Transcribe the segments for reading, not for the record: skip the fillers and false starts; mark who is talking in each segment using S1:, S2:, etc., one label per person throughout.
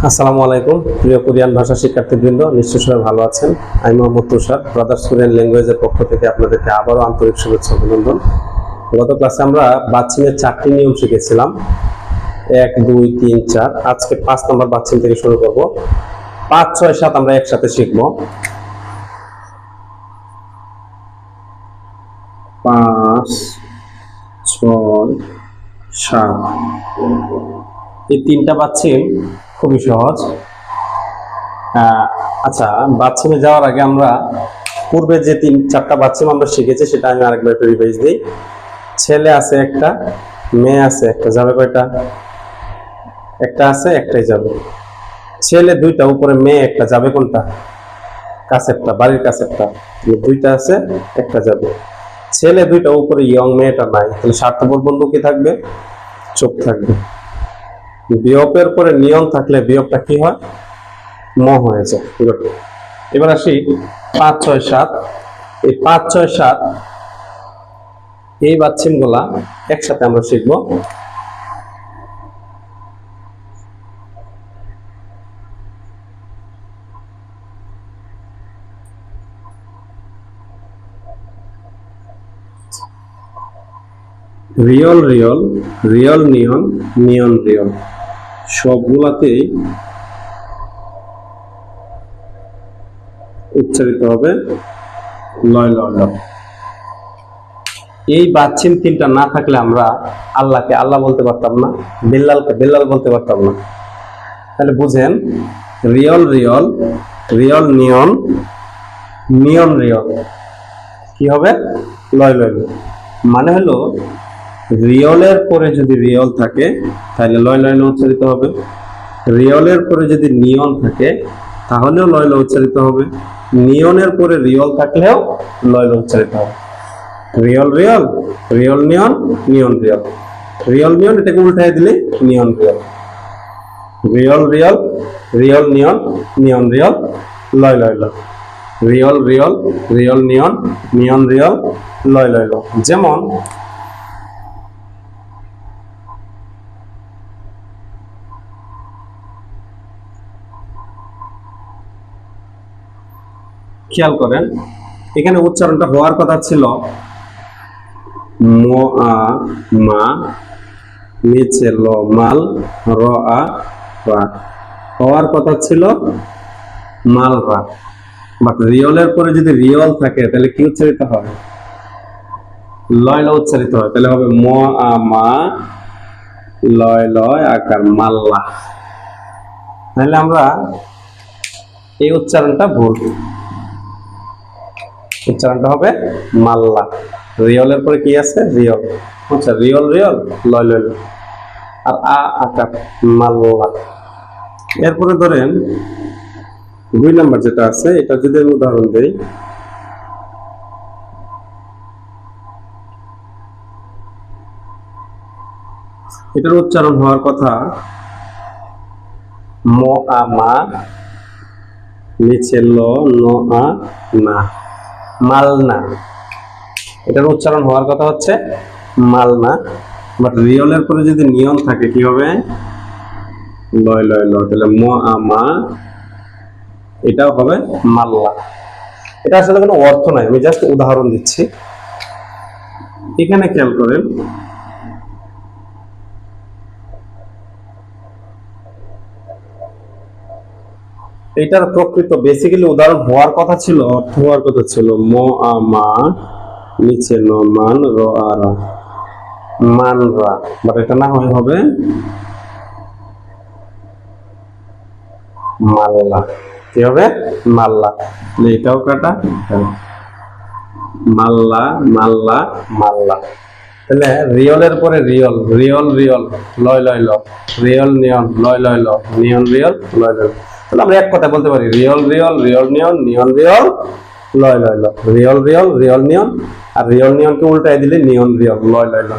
S1: আসসালামু আলাইকুম প্রিয় কোরিয়ান ভাষা শিক্ষার্থীবৃন্দ, নিশ্চয়ই সবাই ভালো আছেন। আমি মোহাম্মদ তুষার, ব্রাদার্স কোরিয়ান ল্যাঙ্গুয়েজের পক্ষ থেকে আপনাদেরকে আবারও আন্তরিক শুভেচ্ছা অভিনন্দন। গত ক্লাসে আমরা বাচ্চিনের 4টি নিয়ম শিখেছিলাম, 1, 2, 3, 4। আজকে 5 নম্বর বাচ্চিন থেকে শুরু করব। 5, 6, 7 আমরা একসাথে শিখব। 5, 6, 7 এই 3টা বাচ্চিন খুবই সহজ। আচ্ছা, বাচ্চিমে যাওয়ার আগে আমরা পূর্বে যে 3-4টা বাচ্চিম আমরা শিখেছি সেটা আমি আরেকবার একটু রিভাইজ দিই। ছেলে আছে একটা, মেয়ে আছে একটা, যাবে কয়টা? একটা আছে, একটাই যাবে। ছেলে 2টা, উপরে মেয়ে একটা, যাবে কোনটা? কাছেরটা, বাড়ির কাছেরটা। 2টা আছে, একটা যাবে। ছেলে 2টা, উপরে ইয়ং, মেয়েটা নাই, তাহলে স্বার্থপর বন্ধু কি থাকবে? চোখ থাকবে। বিয়োগের পরে নিয়ম থাকলে বিয়োগটা কি হয়? ম হয়ে যায়। এবার আসি 5, 6, 7। এই 5, 6, 7 এই বাচ্চিম গুলা একসাথে আমরা শিখবো। রিয়ল রিয়ল, রিয়ল নিয়ন, নিয়ন রিয়ল, সবগুলাতেই উচ্চারিত হবে লয় লয় লয়। এই বাচ্চিম 3টা না থাকলে আমরা আল্লাহকে আল্লাহ বলতে পারতাম না, বিল্লালকে বিল্লাল বলতে পারতাম না। তাহলে বুঝেন, রিয়ল রিয়ল, রিয়ল নিয়ন, নিয়ন রিয়ল কি হবে? লয় লয় লয়। মানে হলো রিয়লের পরে যদি রিয়ল থাকে তাহলে লয় লয় লয় উচ্চারিত হবে। রিয়লের পরে যদি নিয়ন থাকে তাহলেও লয় লয় উচ্চারিত হবে। নিয়নের পরে রিয়ল থাকলেও লয় লয় উচ্চারিত হবে। রিয়ল রিয়ল, রিয়ল নিয়ন, নিয়ন রিয়ল। রিয়ল নিয়ন এটাকে উল্টায় দিলে নিয়ন রিয়ল। রিয়ল রিয়ল, রিয়ল নিয়ন, নিয়ন রিয়ল, লয় লয় লয়। রিয়ল রিয়ল, রিয়ল নিয়ন, নিয়ন রিয়ল, লয় লয় লয়। যেমন খেয়াল করেন, এখানে উচ্চারণটা হওয়ার কথা ছিল ম আ মা, নিচে ল মাল, র আ রা। হওয়ার কথা ছিল মালরা। বাট রিয়লের পরে যদি রিয়ল থাকে তাহলে কি উচ্চারিত হয়? লয় লয় উচ্চারিত হয়। তাহলে হবে ম আ মা, লয় লয় আকার মাল্লা। তাহলে আমরা এই উচ্চারণটা ভুল, উচ্চারণটা হবে মাল্লা। রিয়লের পরে কি আছে? রিয়ল। আচ্ছা, রিয়ল রিয়ল, লয় লয় লয়, আর আ আকার মাল্লা। এরপরে ধরেন 2 নাম্বার যেটা আছে, এটা যদি আমি উদাহরণ দেই, এটার উচ্চারণ হওয়ার কথা ম আ মা, নিচে ল ন আ না, মালনা। এটার উচ্চারণ হওয়ার কথা হচ্ছে মালনা। বাট রিয়লের পরে যদি নিয়ন থাকে কি হবে? লয় লয় লয়। তাহলে ম আ মা, এটাও হবে মাল্লা। এটা আসলে কোনো অর্থ নাই, আমি জাস্ট উদাহরণ দিচ্ছি। এখানে খেয়াল করেন, এটার প্রকৃত বেসিক্যালি উদাহরণ হওয়ার কথা ছিল, অর্থ হওয়ার কথা ছিল ম আ মা, নিচে ন মান, র আ রা, মানরা। বাট এটা না হয় হবে মাল্লা। কি হবে? মাল্লা। এটাও কাটা, মাল্লা মাল্লা মাল্লা। তাহলে রিয়লের পরে রিয়ল, রিয়ল রিয়ল, লয় লয় ল, রিয়ল নিয়ন, লয় লয় ল, নিয়ন রিয়ল, লয় লয় ল। তাহলে আমরা এক কথা বলতে পারি রিয়ল রিয়ল, রিয়ল নিয়ন, নিয়ন রিয়ল, লয় লয় ল। রিয়ল রিয়ল, রিয়ল নিয়ন, আর রিয়ল নিয়নকে উল্টায় দিলে নিয়ন রিয়ল, লয় লয় ল।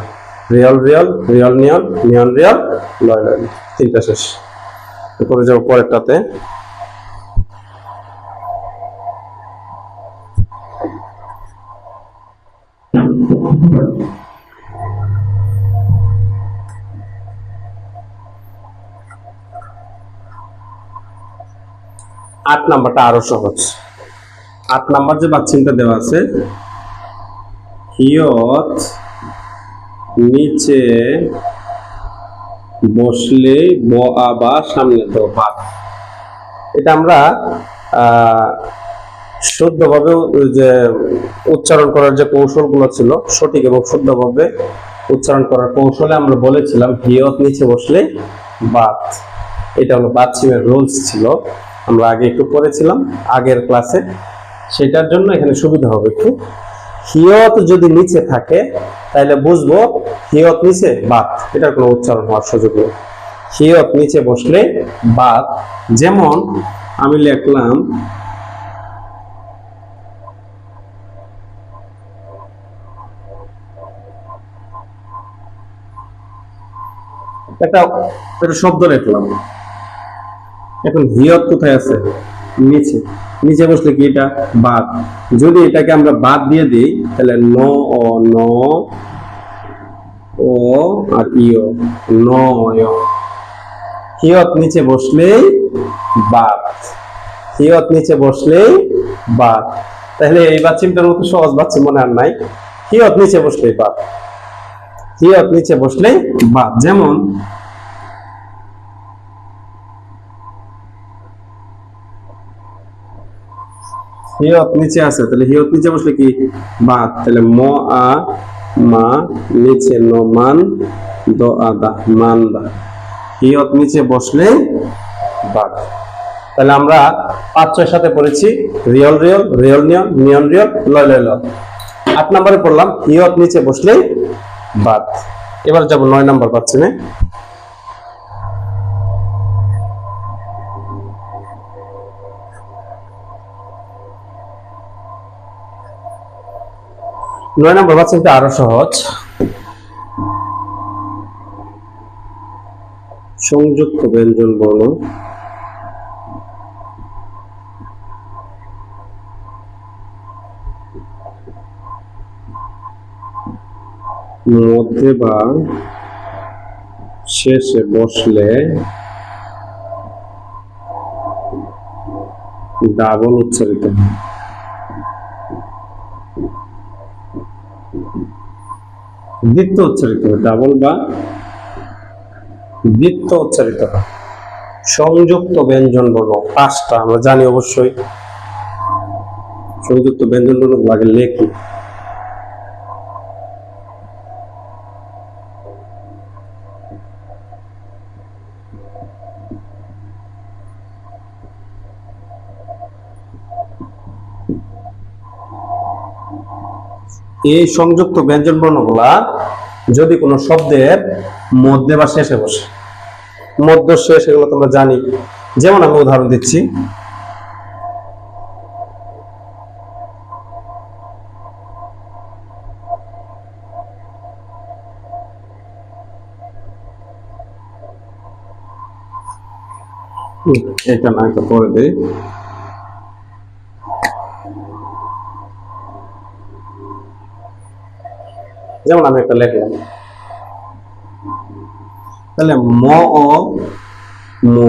S1: রিয়ল রিয়ল, রিয়ল নিয়ন, নিয়ন রিয়ল, লয় লয় ল। 3টা শেষ। এরপরে যাবো পরেরটাতে। 8 নাম্বারটা আরো সহজ। 8 নাম্বার যে বাচ্চিমটা দেওয়া আছে, হিয়ত নিচে বসলে ব বা সামনে তো বাদ। এটা আমরা শুদ্ধভাবে যে উচ্চারণ করার যে কৌশলগুলো ছিল, সঠিক এবং শুদ্ধভাবে উচ্চারণ করার কৌশলে আমরা বলেছিলাম হিয়ত নিচে বসলে বাদ। এটা হলো বাচ্চিমের রুলস ছিল, আমরা আগে একটু পড়েছিলাম আগের ক্লাসে। সেটার জন্য এখানে সুবিধা হবে একটু। হিয়ত যদি নিচে থাকে তাহলে বুঝবো হিয়ত নিচে বাদ, এটার কোনো উচ্চারণ হওয়ার সুযোগ নেই। হিয়ত নিচে বসলে বাদ। যেমন আমি লিখলাম একটা শব্দ লিখলাম, এখন হিয়ত কোথায় আছে? নিচে। নিচে বসলে কি এটা বাদ। যদি এটাকে আমরা বাদ দিয়ে দিই তাহলে ন ও ন ও আর ইয়, নয়। হিয়ত নিচে বসলেই বাদ, হিয়ত নিচে বসলেই বাদ। তাহলে এই বাচ্চিমটার মতো সহজ বাচ্চিম মনে আর নাই। হিয়ত নিচে বসলেই বাদ, হিয়ত নিচে বসলেই বাদ। যেমন হিয়ত নিচে আছে, তাহলে হিয়ত নিচে বসলে কি বাদ। তাহলে ম আ মা নিচে ন মান দ আদা মান্দা, হিয়ত নিচে বসলে বাদ। তাহলে আমরা 5-6 সাথে পড়েছি রিয়ল রিয়ল, রিয়ল নিয়ন, নিয়ন রিয়ল, লয় লয় ল। 8 নম্বরে পড়লাম হিয়ত নিচে বসলে বাদ। এবার যাব 9 নম্বর বাচ্চিমে। 9 নম্বর বাচ্চিমটা আরো সহজ। সংযুক্ত ব্যঞ্জন বর্ণ মধ্যে বা শেষে বসলে ডাবল উচ্চারিত হয়। দ্বিত্ব উচ্চারিত হয়, ডাবল বা দ্বিত্ব উচ্চারিত হয়। সংযুক্ত ব্যঞ্জন বর্ণ 5টা আমরা জানি অবশ্যই। সংযুক্ত ব্যঞ্জন বর্ণ আগে লেখি। এই সংযুক্ত ব্যঞ্জন বর্ণগুলা যদি কোনো শব্দের মধ্যে বা শেষে বসে, মধ্য শেষ এগুলো তোমরা জানি। যেমন আমি উদাহরণ দিচ্ছি, এটা না এটা পরে দেই। যেমন আমি একটা লিখলাম, তাহলে ম ও মো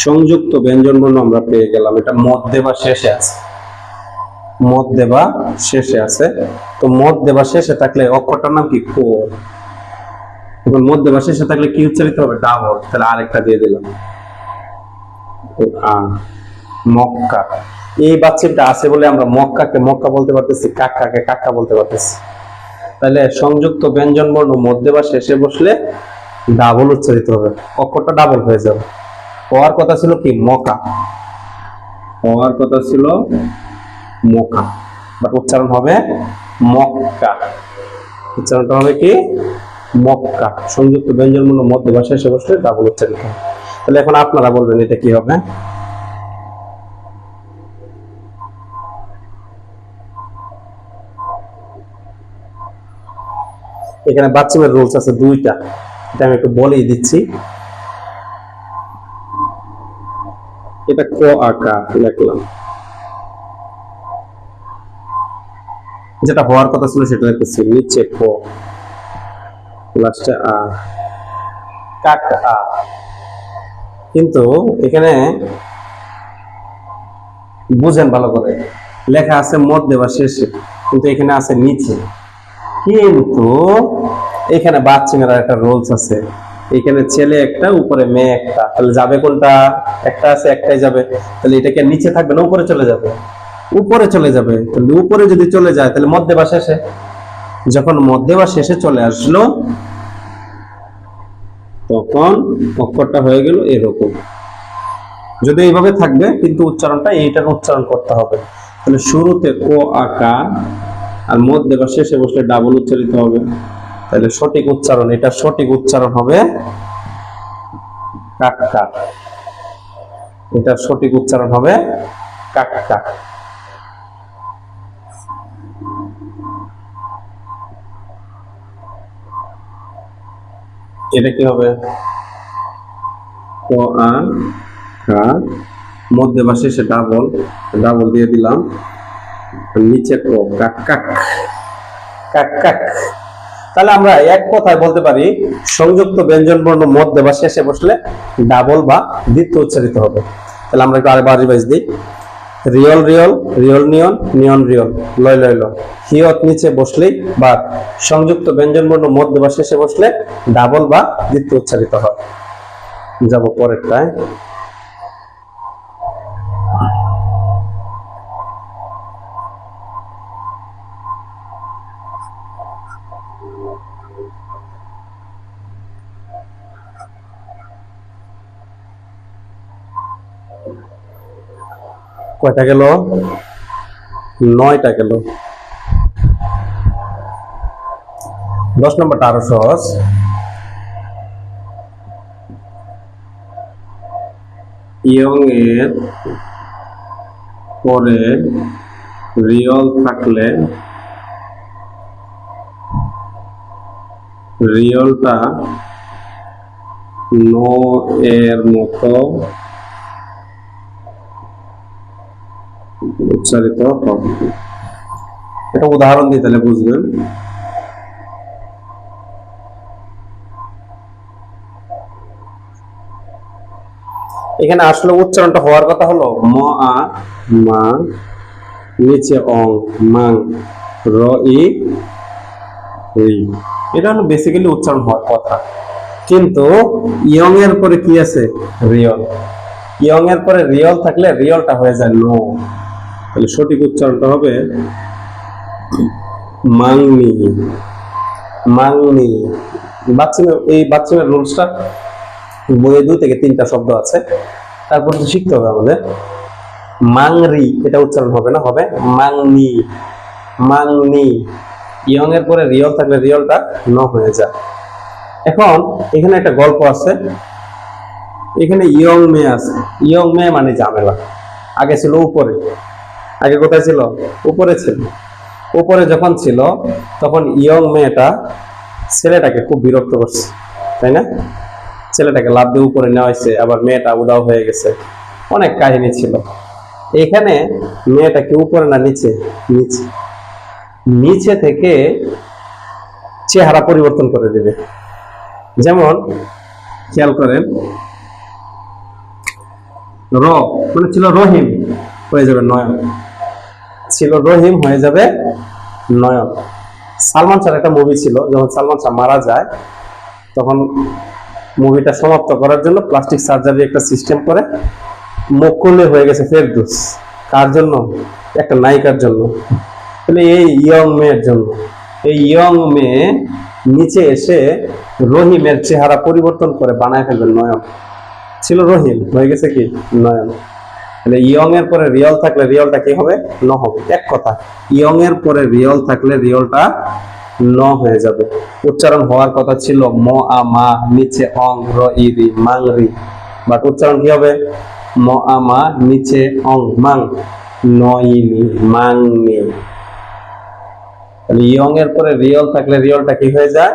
S1: সংযুক্ত ব্যঞ্জন বর্ণ আমরা পেয়ে গেলাম। এটা মধ্যে বা শেষে আছে, মধ্যে বা শেষে আছে। তো মধ্যে বা শেষে থাকলে অক্ষরটার নাম কি? কো। এখন মধ্যে বা শেষে থাকলে কি উচ্চারিত হবে? ডাবল। তাহলে আরেকটা দিয়ে দিলাম মক্কা। এই বাচ্চিমটা আছে বলে আমরা মক্কাকে মক্কা বলতে পারতেছি, কাক্কাকে কাক্কা বলতে পারতেছি। তাহলে সংযুক্ত ব্যঞ্জন বর্ণ মধ্যে বা শেষে বসলে ডাবল উচ্চারিত হবে, অক্ষরটা ডাবল হয়ে যাবে। হওয়ার কথা ছিল কি? মকা। হওয়ার কথা ছিল মকা, বাট উচ্চারণ হবে মক্কা। উচ্চারণটা হবে কি? মক্কা। সংযুক্ত ব্যঞ্জন বর্ণ মধ্যে বা শেষে বসলে ডাবল উচ্চারিত হবে। তাহলে এখন আপনারা বলবেন এটা কি হবে? এখানে বাচ্চিমের রুলস আছে 2টা, এটা আমি একটু বলেই দিচ্ছি। এটা ক আকা লিখলাম, যেটা হওয়ার কথা ছিল সেটা লিখতেছি। নিচে ক, লাস্টে আ, কাক আ। কিন্তু এখানে বুঝেন ভালো করে, লেখা আছে মধ্যে বা শেষে, কিন্তু এখানে আছে নিচে। কিন্তু এখানে বাচ্চিমের একটা রুলস আছে, এখানে ছেলে একটা উপরে মেয়ে একটা, তাহলে যাবে কোনটা? একটা আছে, একটাই যাবে। তাহলে এটা কি নিচে থাকবে না উপরে চলে যাবে? উপরে চলে যাবে। তাহলে উপরে যদি চলে যায় তাহলে মধ্যে বা শেষে, যখন মধ্যে বা শেষে চলে আসলো তখন অক্ষরটা হয়ে গেল এরকম। যদি এইভাবে থাকবে কিন্তু উচ্চারণটা এইটার উচ্চারণ করতে হবে। তাহলে শুরুতে কো আকা আর মধ্যে বা শেষে বসলে ডাবল উচ্চারিত হবে। তাহলে সঠিক উচ্চারণ, এটা সঠিক উচ্চারণ হবে কাক্কা। এটা সঠিক উচ্চারণ হবে কাক্কা। এটা কি হবে? ক আ কা, মধ্যে বা শেষে ডাবল, ডাবল দিয়ে দিলাম, নিচে ক, কাক কাক, কাক কাক। তাহলে আমরা এক কথায় বলতে পারি সংযুক্ত ব্যঞ্জন বর্ণ মধ্যে বা শেষে বসলে ডাবল বা দ্বিতীয় উচ্চারিত হবে। তাহলে আমরা একটু আরেকবার রিভাইজ দিই। রিয়ল রিয়ল, রিয়ল নিয়ন, নিয়ন রিয়ল, লয় লয় ল। হিয়ত নিচে বসলেই বা সংযুক্ত ব্যঞ্জন বর্ণ মধ্যে বা শেষে বসলে ডাবল বা দ্বিতীয় উচ্চারিত হয়। যাব পরেরটায়। কয়টা গেল? 9টা গেল। 10 নম্বরটা আরো সহজ। ইয়ং এর পরে রিয়ল থাকলে রিয়লটা নো এর মতো উচ্চারিত হবে। এটা উদাহরণ দিয়ে তাহলে বুঝবেন। এখানে আসলে উচ্চারণটা হওয়ার কথা হলো ম আ মা, নিচে অং মাং, র ই রি। এটা হলো বেসিক্যালি উচ্চারণ হওয়ার কথা। কিন্তু ইয়ং এর পরে কি আছে? রিয়ল। ইয়ং এর পরে রিয়ল থাকলে রিয়লটা হয়ে যায় নো। তাহলে সঠিক উচ্চারণটা হবে মাংনি, মাংনি। বাচ্চিমের এই বাচ্চিমের রুলসটা বইয়ে 2 থেকে 3টা শব্দ আছে, তারপর তো শিখতে হবে আমাদের। মাংরি এটা উচ্চারণ হবে না, হবে মাংনি, মাংনি। ইয়ং এর পরে রিয়ল থাকলে রিয়লটা ন হয়ে যায়। এখন এখানে একটা গল্প আছে। এখানে ইয়ং মেয়ে আছে। ইয়ং মেয়ে মানে ঝামেলা। আগে ছিল উপরে, আগে কোথায় ছিল? উপরে ছিল। উপরে যখন ছিল তখন ইয়ং মেয়েটা ছেলেটাকে খুব বিরক্ত করছে, তাই না? ছেলেটাকে লাফ দিয়ে উপরে নেওয়া হয়েছে, আবার মেয়েটা উদাও হয়ে গেছে, অনেক কাহিনী ছিল। এখানে মেয়েটাকে উপরে না নিচে? নিচে। নিচে থেকে চেহারা পরিবর্তন করে দেবে। যেমন খেয়াল করেন, র মানে ছিল রহিম, হয়ে যাবে নয়ন। ছিল রহিম, হয়ে যাবে নয়ন। সালমান শাহ একটা মুভি ছিল, যখন সালমান শাহ মারা যায় তখন মুভিটা সমাপ্ত করার জন্য প্লাস্টিক সার্জারি একটা সিস্টেম করে মুখ খুলে হয়ে গেছে ফেরদৌস। কার জন্য? একটা নায়িকার জন্য। তাহলে এই ইয়ং মেয়ের জন্য। এই ইয়ং মেয়ে নিচে এসে রহিমের চেহারা পরিবর্তন করে বানায় ফেলবে নয়ন। ছিল রহিম, হয়ে গেছে কি? নয়ন। তাহলে ইয়ং এর পরে রিয়ল থাকলে রিয়লটা কি হবে? ন হবে। এক কথা, ইয়ং এর পরে রিয়ল থাকলে রিয়লটা ন হয়ে যাবে। উচ্চারণ হওয়ার কথা ছিল ম আ মা, নিচে অং র ই রি, মাং রি। বাট উচ্চারণ কি হবে? ম আ মা, নিচে অং মাং, ন ই নি, মাং নি। তাহলে ইয়ং এর পরে রিয়ল থাকলে রিয়লটা কি হয়ে যায়?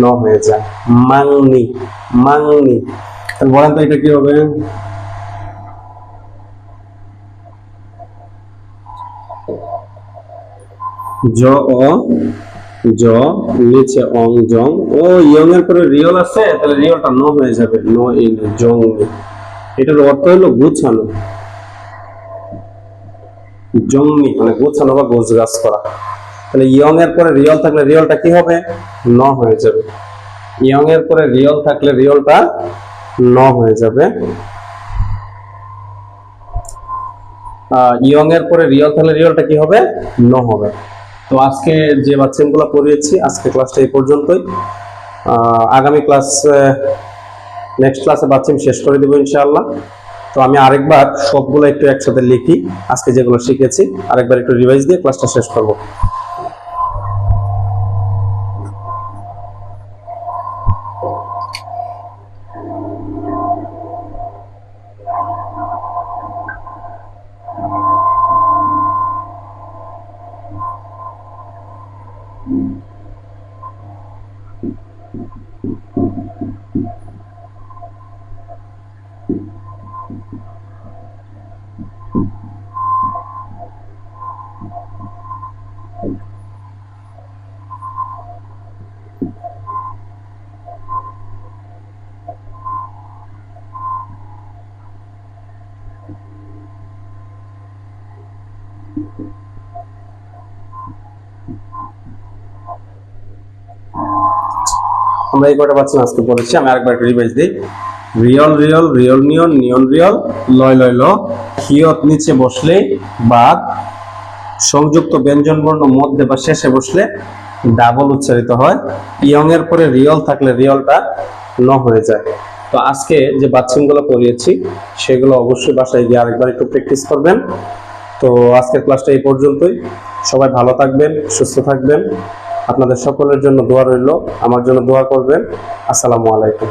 S1: ন হয়ে যায়। মাংনি, মাংনি। তাহলে বলেন তো এটা কি হবে? জ অ জ, নিচে অং জং। ও ইয়ং এর পরে রিয়ল আছে, তাহলে রিয়লটা ন হয়ে যাবে, ন ই নি, জং নি। এটার অর্থ হলো গুছানো। জংনি মানে গোছানো বা গোছগাছ করা। তাহলে ইয়ং এর পরে রিয়ল থাকলে রিয়লটা কি হবে? ন হয়ে যাবে। ইয়ং এর পরে রিয়ল থাকলে রিয়লটা ন হয়ে যাবে। ইয়ং এর পরে রিয়ল থাকলে রিয়লটা কি হবে? ন হবে। তো আজকে যে বাচ্চাগুলো পড়িয়েছি, আজকে ক্লাসটা এই পর্যন্তই। আগামী ক্লাস নেক্সট ক্লাসে বাচ্চা শেষ করে দেবো ইনশাআল্লাহ। তো আমি আরেকবার সবগুলো একটু একসাথে লিখি, আজকে যেগুলো শিখেছি আরেকবার একটু রিভাইজ দিয়ে ক্লাসটা শেষ করব। আমরা এই কয়টা বাচ্চা আজকে পড়েছি, আমি আরেকবার রিভাইজ দিই। রিয়ল রিয়ল, রিয়ল নিয়ন, নিয়ন রিয়ল, লয় লয় ল, হিয়ত নিচে বসলে বাদ, সংযুক্ত ব্যঞ্জন বর্ণ মধ্যে বা শেষে বসলে ডাবল উচ্চারিত হয়। ইয়ং এর পরে রিয়ল থাকলে রিয়লটা ন হয়ে যায়। তো আজকে যে বাচ্চাগুলো পড়িয়েছি সেগুলো অবশ্যই বাসায় গিয়ে আরেকবার একটু প্র্যাকটিস করবেন। তো আজকের ক্লাসটা এই পর্যন্তই। সবাই ভালো থাকবেন, সুস্থ থাকবেন। আপনাদের সকলের জন্য দোয়া রইল, আমার জন্য দোয়া করবেন। আসসালামু আলাইকুম।